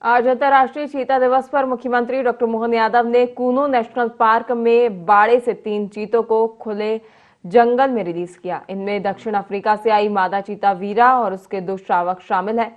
आज अंतर्राष्ट्रीय चीता दिवस पर मुख्यमंत्री डॉक्टर मोहन यादव ने कूनो नेशनल पार्क में बाड़े से 3 चीतों को खुले जंगल में रिलीज किया। इनमें दक्षिण अफ्रीका से आई मादा चीता वीरा और उसके 2 शावक शामिल हैं।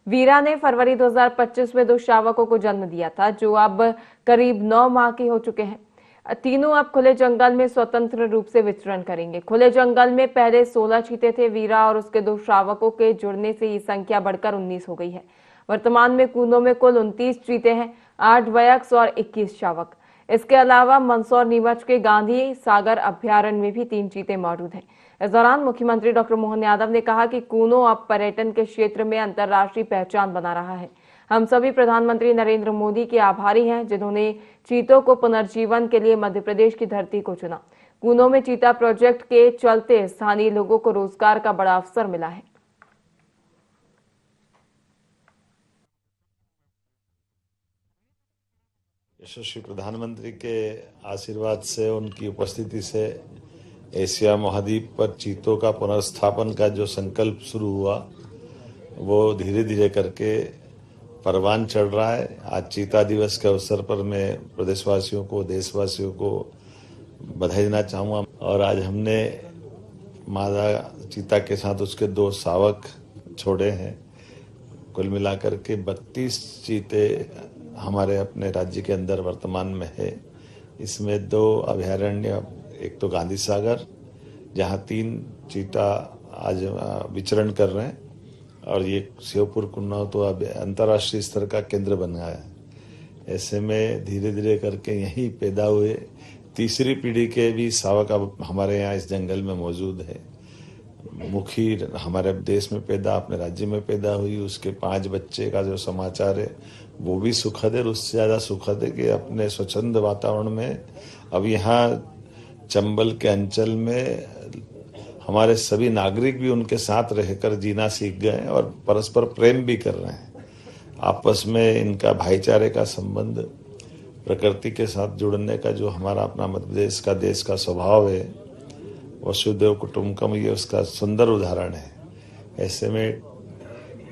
वीरा ने फरवरी 2025 में 2 शावकों को जन्म दिया था, जो अब करीब 9 माह के हो चुके हैं। तीनों अब खुले जंगल में स्वतंत्र रूप से विचरण करेंगे। खुले जंगल में पहले 16 चीते थे। वीरा और उसके 2 शावकों के जुड़ने से ये संख्या बढ़कर 19 हो गई है। वर्तमान में कूनो में कुल 29 चीते हैं, 8 वयस्क और 21 शावक। इसके अलावा मंदसौर नीमच के गांधी सागर अभ्यारण्य में भी 3 चीते मौजूद हैं। इस दौरान मुख्यमंत्री डॉक्टर मोहन यादव ने कहा कि कूनो अब पर्यटन के क्षेत्र में अंतर्राष्ट्रीय पहचान बना रहा है। हम सभी प्रधानमंत्री नरेंद्र मोदी के आभारी हैं, जिन्होंने चीतों को पुनर्जीवन के लिए मध्य प्रदेश की धरती को चुना। कूनो में चीता प्रोजेक्ट के चलते स्थानीय लोगों को रोजगार का बड़ा अवसर मिला है। यशस्वी प्रधानमंत्री के आशीर्वाद से, उनकी उपस्थिति से एशिया महाद्वीप पर चीतों का पुनर्स्थापन का जो संकल्प शुरू हुआ, वो धीरे धीरे करके परवान चढ़ रहा है। आज चीता दिवस के अवसर पर मैं प्रदेशवासियों को, देशवासियों को बधाई देना चाहूँगा। और आज हमने मादा चीता के साथ उसके 2 शावक छोड़े हैं। कुल मिलाकर के 32 चीते हमारे अपने राज्य के अंदर वर्तमान में है। इसमें 2 अभयारण्य, एक तो गांधी सागर, जहां 3 चीता आज विचरण कर रहे हैं, और ये शिवपुर कुन्नौ तो अब अंतर्राष्ट्रीय स्तर का केंद्र बन गया है। ऐसे में धीरे धीरे करके यहीं पैदा हुए तीसरी पीढ़ी के भी शावक अब हमारे यहाँ इस जंगल में मौजूद है। मुखी हमारे देश में पैदा, अपने राज्य में पैदा हुई, उसके 5 बच्चे का जो समाचार है वो भी सुखद है। और उससे ज़्यादा सुखद है कि अपने स्वच्छंद वातावरण में अब यहाँ चंबल के अंचल में हमारे सभी नागरिक भी उनके साथ रहकर जीना सीख गए और परस्पर प्रेम भी कर रहे हैं। आपस में इनका भाईचारे का संबंध, प्रकृति के साथ जुड़ने का जो हमारा अपना मध्य प्रदेश का देश का स्वभाव है, वसुधैव कुटुंबकम, ये उसका सुंदर उदाहरण है। ऐसे में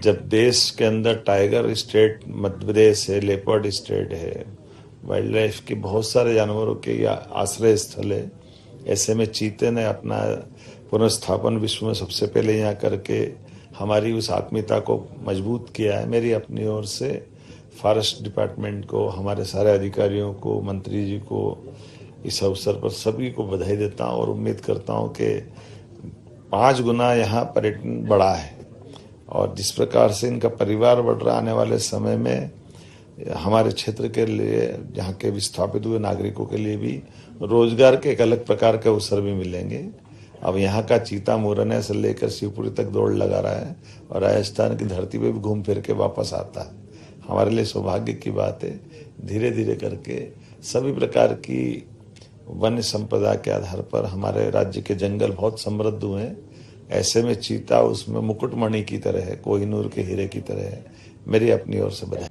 जब देश के अंदर टाइगर स्टेट मध्य प्रदेश है, लेपर्ड स्टेट है, वाइल्ड लाइफ के बहुत सारे जानवरों के आश्रय स्थल है, ऐसे में चीते ने अपना पुनर्स्थापन विश्व में सबसे पहले यहाँ करके हमारी उस आत्मीयता को मजबूत किया है। मेरी अपनी ओर से फॉरेस्ट डिपार्टमेंट को, हमारे सारे अधिकारियों को, मंत्री जी को इस अवसर पर सभी को बधाई देता हूँ और उम्मीद करता हूँ कि 5 गुना यहाँ पर्यटन बढ़ा है। और जिस प्रकार से इनका परिवार बढ़ रहा, आने वाले समय में हमारे क्षेत्र के लिए, यहाँ के विस्थापित हुए नागरिकों के लिए भी रोजगार के एक अलग प्रकार के अवसर भी मिलेंगे। अब यहाँ का चीता मुरैना से लेकर शिवपुरी तक दौड़ लगा रहा है और राजस्थान की धरती पे भी घूम फिर के वापस आता है। हमारे लिए सौभाग्य की बात है। धीरे धीरे करके सभी प्रकार की वन्य संपदा के आधार पर हमारे राज्य के जंगल बहुत समृद्ध हुए हैं। ऐसे में चीता उसमें मुकुटमणि की तरह है, कोहिनूर के हीरे की तरह है। मेरी अपनी ओर से बधाई।